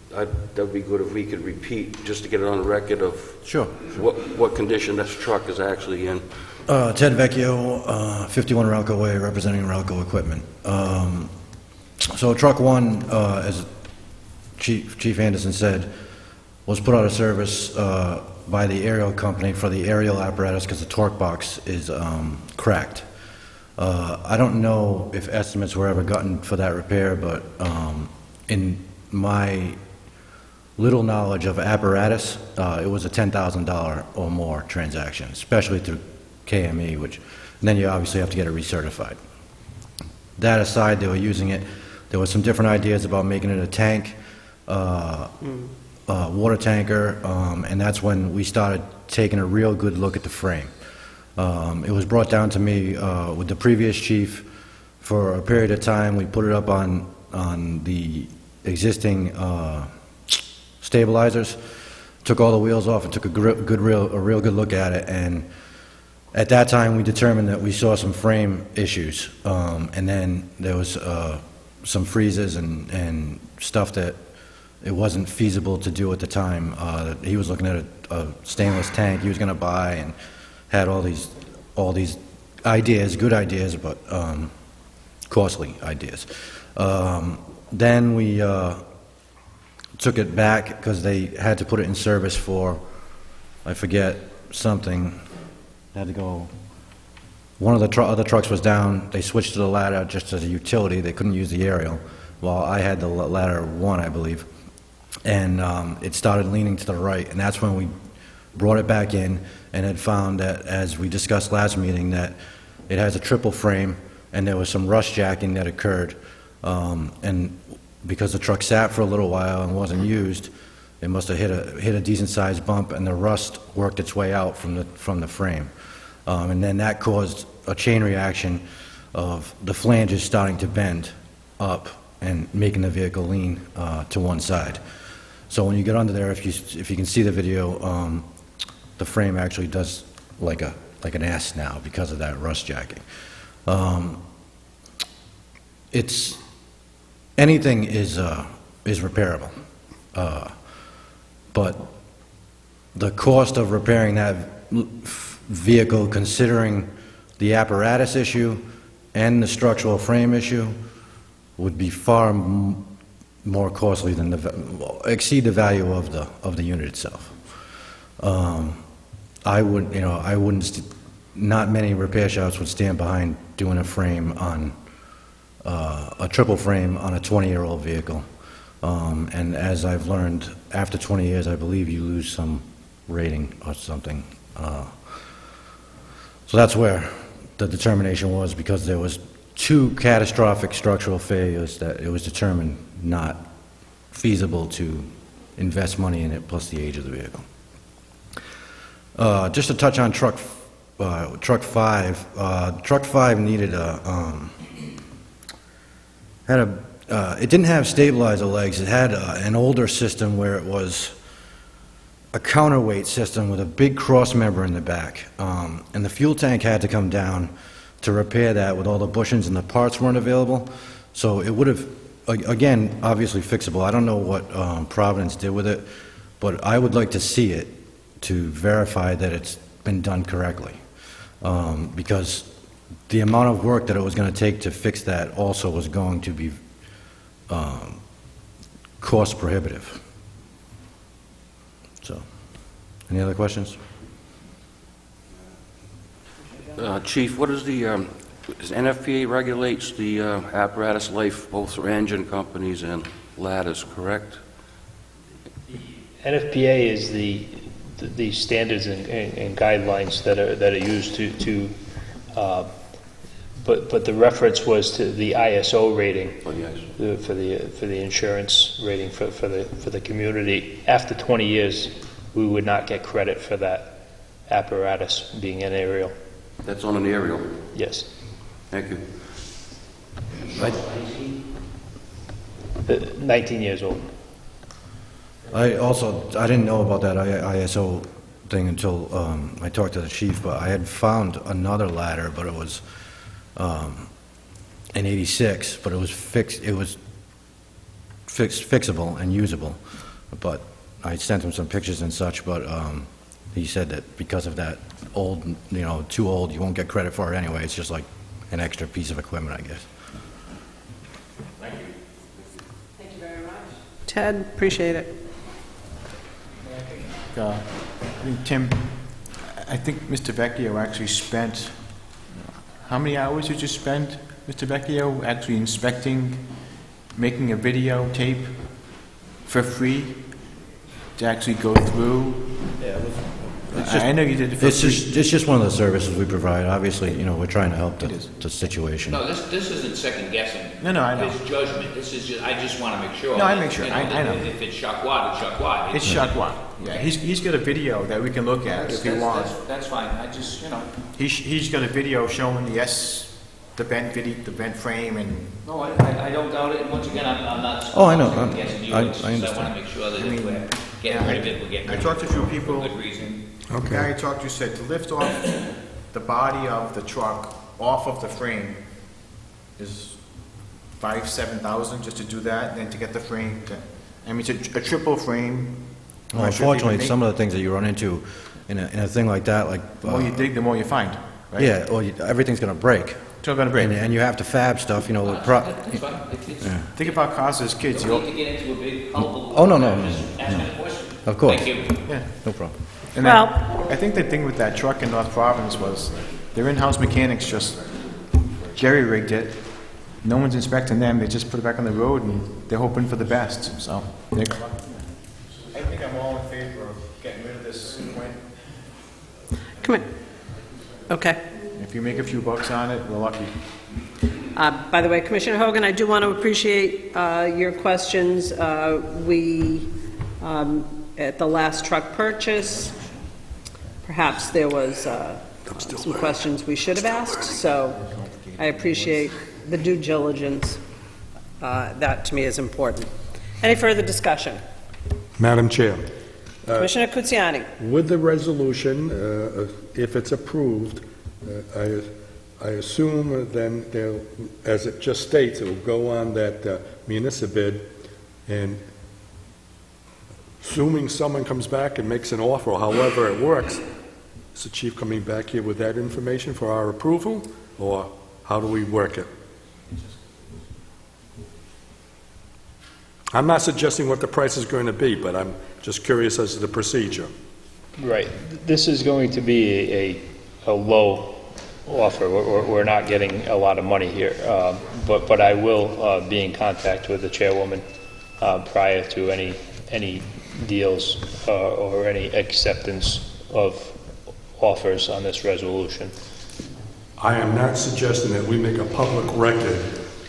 that would be good if we could repeat, just to get it on record of Sure. what condition this truck is actually in. Ted Vecchio, 51 Ralco Way, representing Ralco Equipment. So Truck 1, as Chief Anderson said, was put out of service by the aerial company for the aerial apparatus because the torque box is cracked. I don't know if estimates were ever gotten for that repair, but in my little knowledge of apparatus, it was a $10,000 or more transaction, especially through KME, which then you obviously have to get it recertified. That aside, they were using it. There were some different ideas about making it a tank, water tanker, and that's when we started taking a real good look at the frame. It was brought down to me with the previous chief for a period of time. We put it up on the existing stabilizers, took all the wheels off, and took a real good look at it. And at that time, we determined that we saw some frame issues, and then there was some freezes and stuff that it wasn't feasible to do at the time. He was looking at a stainless tank he was going to buy, and had all these ideas, good ideas, but costly ideas. Then we took it back because they had to put it in service for, I forget, something. Had to go. One of the other trucks was down. They switched to the ladder just as a utility. They couldn't use the aerial, while I had the ladder 1, I believe. And it started leaning to the right, and that's when we brought it back in and had found that, as we discussed last meeting, that it has a triple frame, and there was some rust jacking that occurred. And because the truck sat for a little while and wasn't used, it must have hit a decent-sized bump, and the rust worked its way out from the frame. And then that caused a chain reaction of the flanges starting to bend up and making the vehicle lean to one side. So when you get under there, if you can see the video, the frame actually does like an S now because of that rust jacking. Anything is repairable, but the cost of repairing that vehicle, considering the apparatus issue and the structural frame issue, would be far more costly than exceed the value of the unit itself. I wouldn't, not many repair shops would stand behind doing a frame on, a triple frame on a 20-year-old vehicle. And as I've learned, after 20 years, I believe you lose some rating or something. So that's where the determination was, because there was 2 catastrophic structural failures that it was determined not feasible to invest money in it, plus the age of the vehicle. Just to touch on truck 5. Truck 5 needed it didn't have stabilizer legs. It had an older system where it was a counterweight system with a big cross member in the back. And the fuel tank had to come down to repair that with all the bushings, and the parts weren't available. So it would have, again, obviously fixable. I don't know what Providence did with it, but I would like to see it to verify that it's been done correctly. Because the amount of work that it was going to take to fix that also was going to be cost prohibitive. So, any other questions? Chief, what is the, NFPA regulates the apparatus life both for engine companies and ladders, correct? NFPA is the standards and guidelines that are used but the reference was to the ISO rating. Oh, yes. For the insurance rating for the community. After 20 years, we would not get credit for that apparatus being an aerial. That's on an aerial? Yes. Thank you. 19 years old. I didn't know about that ISO thing until I talked to the chief, but I had found another ladder, but it was in '86, but it was fixable and usable. But I sent him some pictures and such, but he said that because of that old, too old, you won't get credit for it anyway. It's just like an extra piece of equipment, I guess. Thank you. Thank you very much. Ted, appreciate it. I think, Tim, I think Mr. Vecchio actually spent, how many hours did you spend, Mr. Vecchio, actually inspecting, making a video tape for free to actually go through? Yeah, I know you did it for free. It's just one of the services we provide. Obviously, we're trying to help the situation. No, this isn't second guessing. No, I know. His judgment. This is just, I just want to make sure. No, I make sure. I know. If it's Shaqwad, it's Shaqwad. It's Shaqwad. Yeah, he's got a video that we can look at if you want. That's fine. I just, He's got a video showing the bent frame and. No, I don't doubt it. And once again, I'm not. Oh, I know. second guessing you. I It's just understand. I want to make sure that if we're getting rid of it, we're getting rid I of talked to a few people. For good reason. The guy I talked to said to lift off the body of the truck off of the frame is $7,000 just to do that, and then to get the frame. It's a triple frame. Well, unfortunately, some of the things that you run into in a thing like that, like The more you dig, the more you find, right? yeah, or everything's going to break. It's all gonna break. And you have to fab stuff, That's fine. Think about costs as kids. Don't need to get into a big hullabaloo. Oh, no. I'm just asking a question. Of course. Thank you. Yeah. No problem. And Well- I think the thing with that truck in North Providence was their in-house mechanics just jerry-rigged it. No one's inspecting them. They just put it back on the road and they're hoping for the best. So I think I'm all in favor of getting rid of this. Come in. Okay. If you make a few bucks on it, we're lucky. By the way, Commissioner Hogan, I do want to appreciate your questions. We, at the last truck purchase, perhaps there was some questions we should have asked, so I appreciate the due diligence. That, to me, is important. Any further discussion? Madam Chair, Commissioner Kutsiani. with the resolution, if it's approved, I assume then they'll, as it just states, it will go on that municipal bid, and assuming someone comes back and makes an offer, or however it works, is the chief coming back here with that information for our approval, or how do we work it? I'm not suggesting what the price is going to be, but I'm just curious as to the procedure. Right. This is going to be a low offer. We're not getting a lot of money here. But I will be in contact with the chairwoman prior to any deals or any acceptance of offers on this resolution. I am not suggesting that we make a public record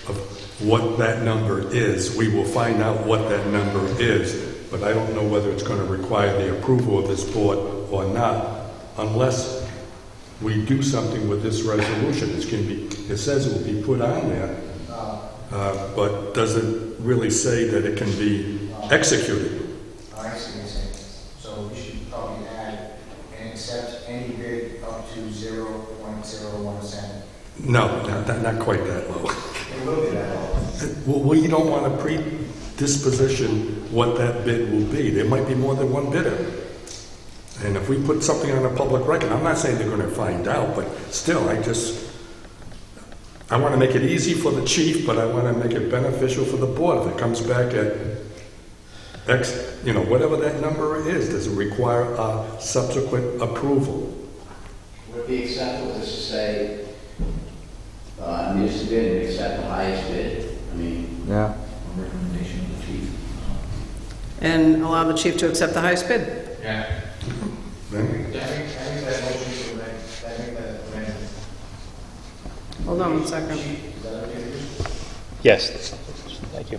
of what that number is. We will find out what that number is, but I don't know whether it's going to require the approval of this board or not, unless we do something with this resolution. It's going to be, it says it will be put on there, but does it really say that it can be executed? I see what you're saying. So we should probably add and accept any bid up to 0.01 cent. No, not quite that low. It will be that low. Well, we don't want to predisposition what that bid will be. There might be more than one bidder. And if we put something on a public record, I'm not saying they're going to find out, but still, I want to make it easy for the chief, but I want to make it beneficial for the board. If it comes back at X, whatever that number is, does it require a subsequent approval? Would it be acceptable just to say, municipal bid and accept the highest bid? I mean, Yeah. a recommendation of the chief. And allow the chief to accept the highest bid. Yeah. Then, Hold on 1 second. Yes. Thank you.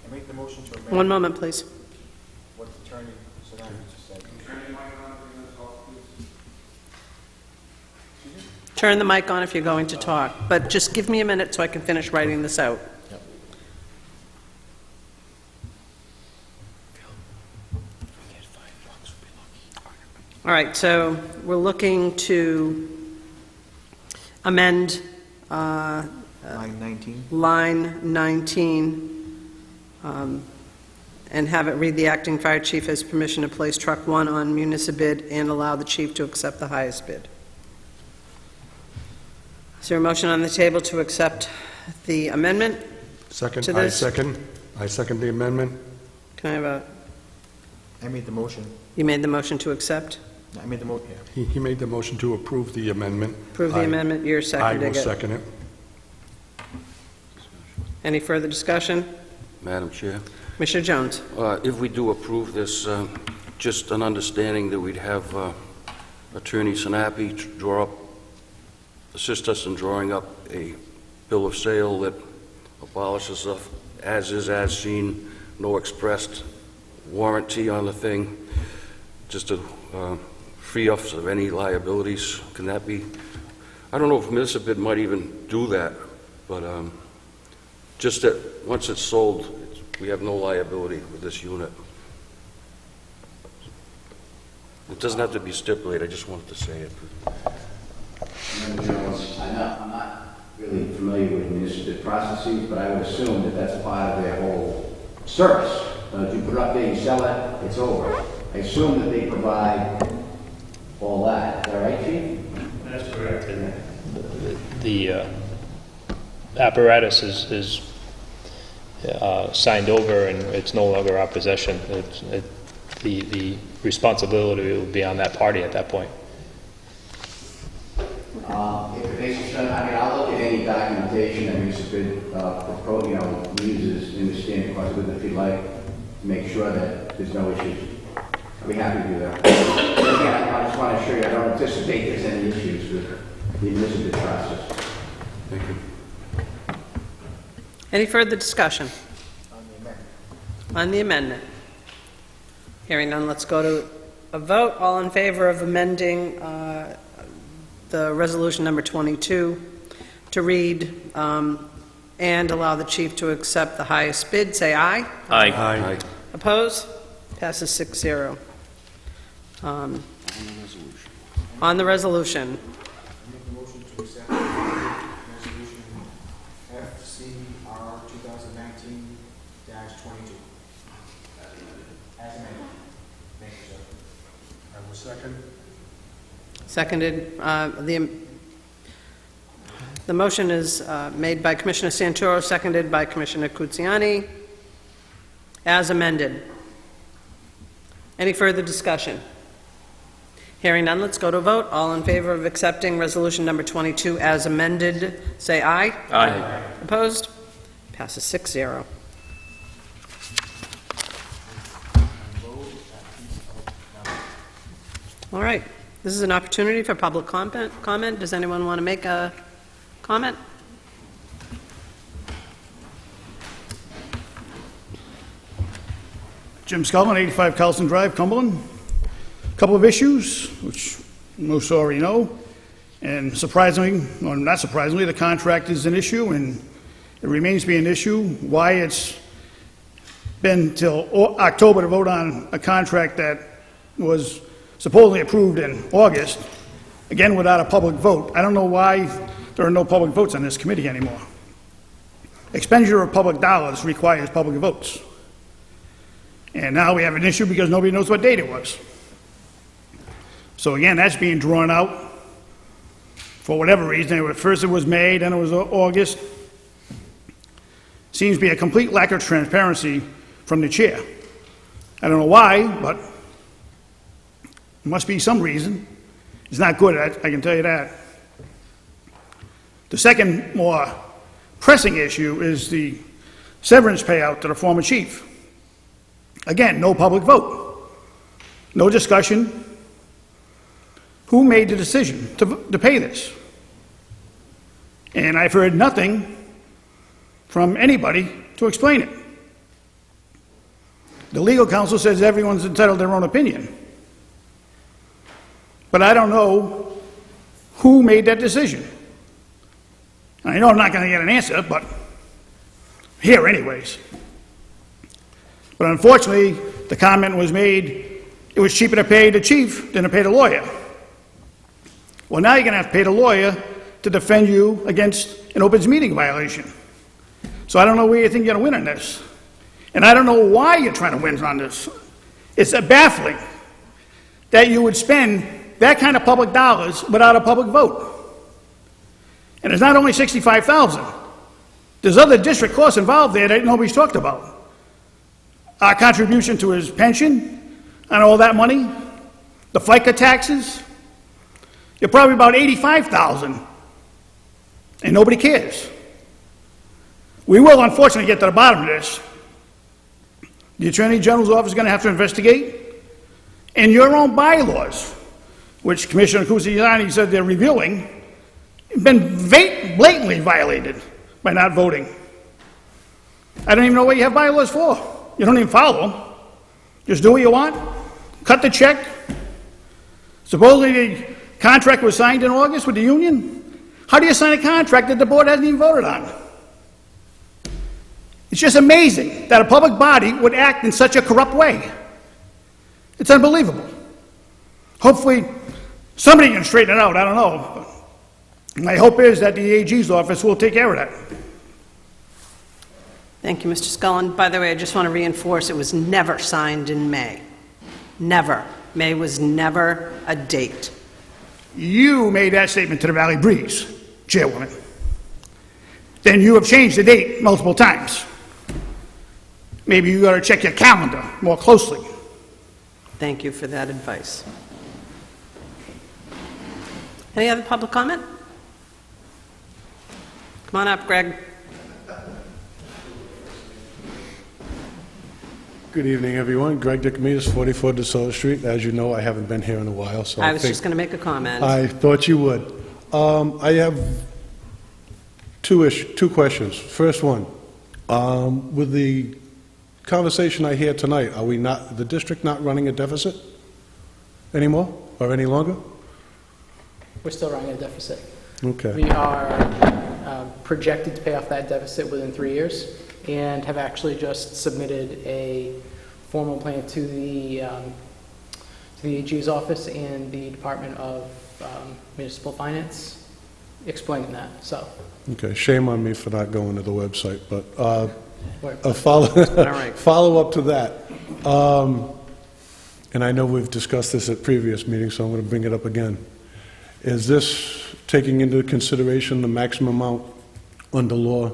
I make the motion to amend 1 moment, please. what the attorney just said. Turn the mic on if you're going to talk, but just give me a minute so I can finish writing this out. All right, so we're looking to amend Line 19? line 19 and have it read, "The acting fire chief has permission to place truck 1 on municipal bid and allow the chief to accept the highest bid." Is there a motion on the table to accept the amendment? second, To I this? second the amendment. Can I have a, I made the motion. you made the motion to accept? I made the motion, yeah. He made the motion to approve the amendment. Approve the amendment, you're I seconding will it. second it. Any further discussion? Madam Chair, Commissioner Jones? if we do approve this, just an understanding that we'd have Attorney Sinapi assist us in drawing up a bill of sale that abolishes as is, as seen, no expressed warranty on the thing, just to free us of any liabilities. Can that be? I don't know if municipal bid might even do that, but just that once it's sold, we have no liability with this unit. It doesn't have to be stipulated, I just wanted to say it. Member Jones, I'm not really familiar with municipal processes, but I would assume that that's part of their whole service. If you put it up there, you sell it, it's over. I assume that they provide all that. Is that right, Chief? That's correct. And the apparatus is signed over and it's no longer our possession. The responsibility will be on that party at that point. If it makes sense, I'll look at any documentation that municipal uses in the standard cost if you'd like, to make sure that there's no issues. I'd be happy to do that. Again, I just want to assure you, I don't anticipate there's any issues with the municipal process. Thank you. Any further discussion On the amendment. on the amendment? Hearing none, let's go to a vote. All in favor of amending the resolution number 22 to read and allow the chief to accept the highest bid, say aye. Aye. Aye. Oppose? Passes 6-0. On the resolution. I make the motion to accept resolution FCR 2019-22. Seconded, the motion is made by Commissioner Santoro, seconded by Commissioner Kutsiani, as amended. Any further discussion? Hearing none, let's go to a vote. All in favor of accepting resolution number 22 as amended, say aye. Aye. Opposed? Passes 6-0. All right, this is an opportunity for public comment. Does anyone want to make a comment? Jim Scullin, 85 Carlson Drive, Cumberland. Couple of issues, which most already know, and surprisingly, or not surprisingly, the contract is an issue, and it remains to be an issue. Why it's been till October to vote on a contract that was supposedly approved in August, again without a public vote. I don't know why there are no public votes on this committee anymore. Expenditure of public dollars requires public votes. And now we have an issue because nobody knows what date it was. So again, that's being drawn out for whatever reason. First it was May, then it was August. Seems to be a complete lack of transparency from the chair. I don't know why, but there must be some reason. It's not good, I can tell you that. The second more pressing issue is the severance payout to the former chief. Again, no public vote, no discussion. Who made the decision to pay this? And I've heard nothing from anybody to explain it. The legal counsel says everyone's entitled to their own opinion. But I don't know who made that decision. I know I'm not going to get an answer, but here anyways. But unfortunately, the comment was made, it was cheaper to pay the chief than to pay the lawyer. Well, now you're going to have to pay the lawyer to defend you against an open meeting violation. So I don't know where you think you're going to win on this. And I don't know why you're trying to win on this. It's baffling that you would spend that kind of public dollars without a public vote. And it's not only $65,000. There's other district costs involved there that nobody's talked about. Our contribution to his pension and all that money, the FICA taxes, you're probably about $85,000, and nobody cares. We will, unfortunately, get to the bottom of this. The Attorney General's office is going to have to investigate, and your own bylaws, which Commissioner Kusiani said they're reviewing, have been blatantly violated by not voting. I don't even know what you have bylaws for. You don't even follow them. Just do what you want, cut the check. Supposedly the contract was signed in August with the union. How do you sign a contract that the board hasn't even voted on? It's just amazing that a public body would act in such a corrupt way. It's unbelievable. Hopefully somebody can straighten it out, I don't know. My hope is that the AG's office will take care of that. Thank you, Mr. Scullin. By the way, I just want to reinforce it was never signed in May. Never. May was never a date. You made that statement to the Valley Breeze, Chairwoman. Then you have changed the date multiple times. Maybe you ought to check your calendar more closely. Thank you for that advice. Any other public comment? Come on up, Greg. Good evening, everyone. Greg Dickomedes, 44 DeSoto Street. As you know, I haven't been here in a while, so I was just going to make a comment. I thought you would. I have two questions. First one, with the conversation I hear tonight, are we not, the district not running a deficit anymore or any longer? We're still running a deficit. Okay. We are projected to pay off that deficit within 3 years and have actually just submitted a formal plan to the AG's office and the Department of Municipal Finance explaining that. So. Okay, shame on me for not going to the website, but a All right. follow up to that. and I know we've discussed this at previous meetings, so I'm going to bring it up again. Is this taking into consideration the maximum amount under law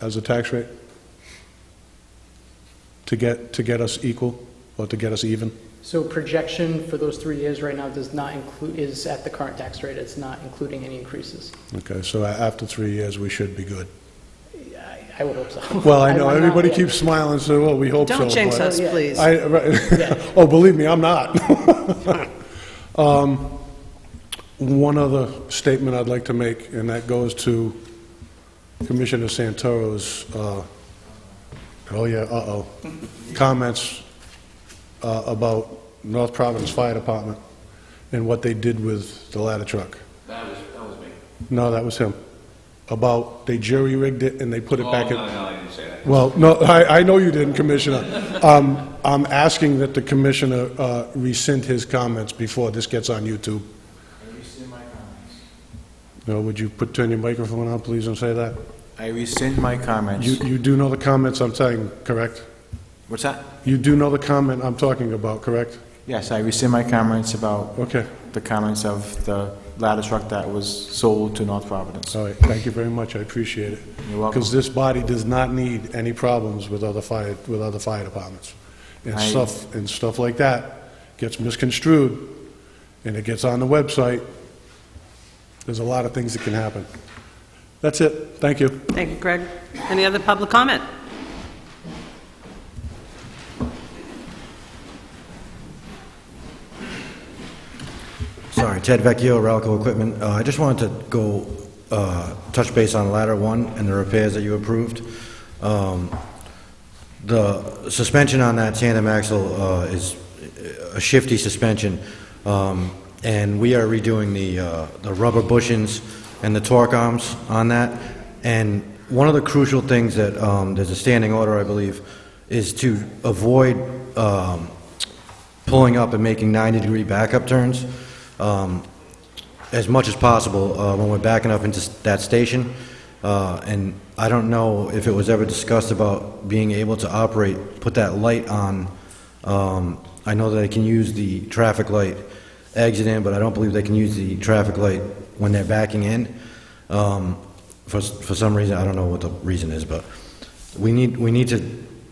as a tax rate? To get us equal, or to get us even? So projection for those 3 years right now does not include, is at the current tax rate. It's not including any increases. Okay, so after 3 years, we should be good. I would hope so. Well, I know, might not everybody be. keeps smiling, so, well, we hope so. Don't jinx but us, yeah. please. Oh, believe me, I'm not. One other statement I'd like to make, and that goes to Commissioner Santoro's, comments about North Providence Fire Department and what they did with the ladder truck. That was me. No, that was him. About they jury-rigged it and they put it back in. No, I didn't say that. Well, no, I know you didn't, Commissioner. I'm asking that the Commissioner rescind his comments before this gets on YouTube. I rescind my comments. No, would you turn your microphone on, please, and say that? I rescind my comments. You do know the comments I'm saying, correct? What's that? You do know the comment I'm talking about, correct? Yes, I rescind my comments about Okay. the comments of the ladder truck that was sold to North Providence. All right, thank you very much, I appreciate it. You're welcome. Because this body does not need any problems with other fire departments. And stuff like that gets misconstrued, and it gets on the website. There's a lot of things that can happen. That's it, thank you. Thank you, Greg. Any other public comment? Sorry, Ted Vecchio, Ralco Equipment. I just wanted to go touch base on ladder 1 and the repairs that you approved. The suspension on that tandem axle is a shifty suspension, and we are redoing the rubber bushings and the torque arms on that. And one of the crucial things that there's a standing order, I believe, is to avoid pulling up and making 90-degree backup turns as much as possible when we're backing up into that station. And I don't know if it was ever discussed about being able to put that light on. I know that they can use the traffic light exit in, but I don't believe they can use the traffic light when they're backing in. For some reason, I don't know what the reason is, but we need to.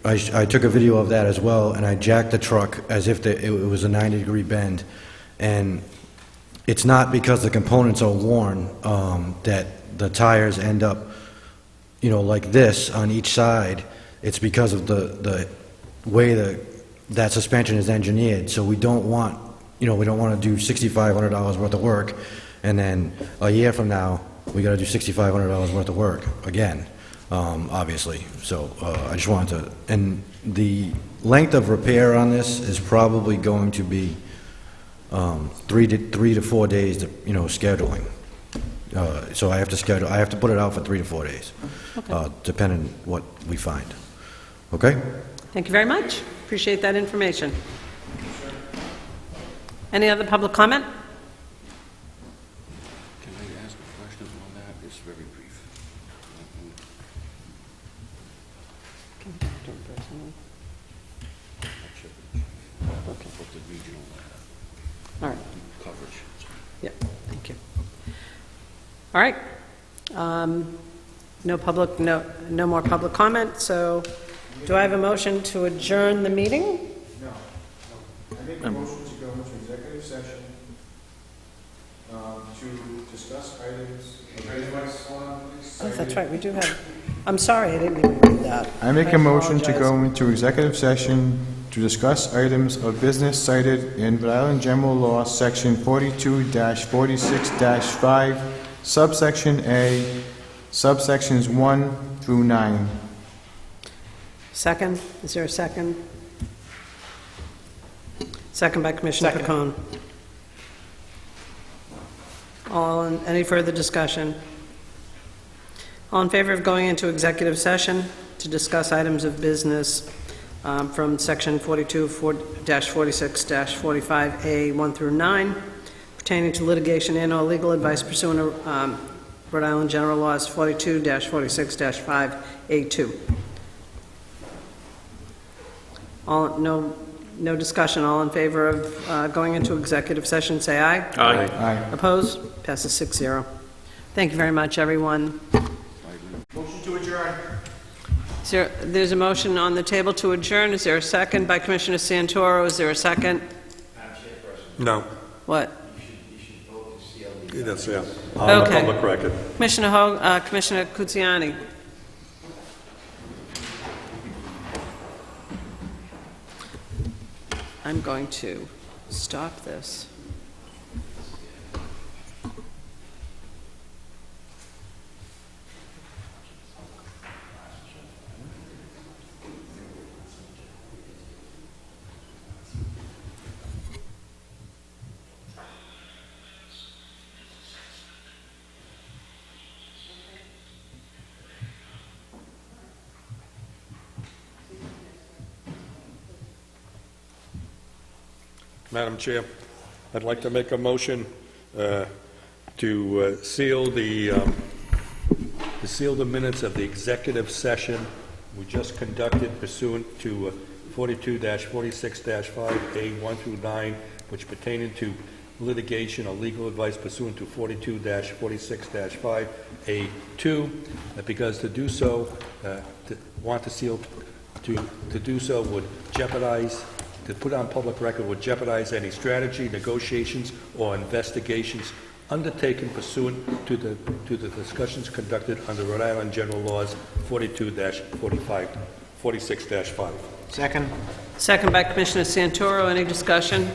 I took a video of that as well, and I jacked the truck as if it was a 90-degree bend, and it's not because the components are worn that the tires end up, like this on each side. It's because of the way that suspension is engineered. So we don't want, we don't want to do $6,500 worth of work, and then a year from now we got to do $6,500 worth of work again, obviously. So I just wanted to, and the length of repair on this is probably going to be 3 to 4 days, scheduling. So I have to put it out for 3 to 4 days, depending what we find. Okay? Thank you very much. Appreciate that information. Any other public comment? Can I ask a question on that? It's very brief. Of the regional All right. coverage. Yeah, thank you. All right. No more public comment, so do I have a motion to adjourn the meeting? No. I make a motion to go into executive session to discuss items. Oh, that's right, we do have, I'm sorry, I didn't even read that. I make a motion to apologize. go into executive session to discuss items of business cited in Rhode Island General Law, Section 42-46-5, subsection A, subsections 1 through 9. Second, is there a second? Second by Commissioner Pacone. Any further discussion? All in favor of going into executive session to discuss items of business from Section 42-46-45A 1 through 9 pertaining to litigation and/or legal advice pursuant to Rhode Island General Laws 42-46-5A2. No discussion. All in favor of going into executive session, say aye. Aye. Aye. Opposed? Passes 6-0. Thank you very much, everyone. Motion to adjourn. There's a motion on the table to adjourn. Is there a second by Commissioner Santoro? Is there a second? No. What? That's, yeah. Okay. Public record. Commissioner Kuziani. I'm going to stop this. Madam Chair, I'd like to make a motion to seal the minutes of the executive session we just conducted pursuant to 42-46-5A 1 through 9, which pertaining to litigation or legal advice pursuant to 42-46-5A 2, because to do so, to do so would jeopardize, to put on public record would jeopardize any strategy, negotiations, or investigations undertaken pursuant to the discussions conducted under Rhode Island General Laws 42-46-5. Second. Second by Commissioner Santoro. Any discussion?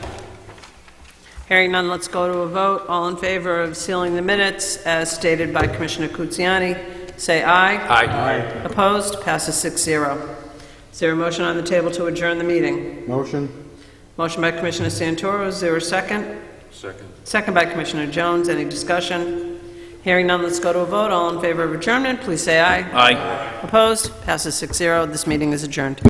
Hearing none, let's go to a vote. All in favor of sealing the minutes as stated by Commissioner Kuziani, say aye. Aye. Opposed? Passes 6-0. Is there a motion on the table to adjourn the meeting? Motion. Motion by Commissioner Santoro. Is there a second? Second. Second by Commissioner Jones. Any discussion? Hearing none, let's go to a vote. All in favor of adjournment, please say aye. Aye. Opposed? Passes 6-0. This meeting is adjourned.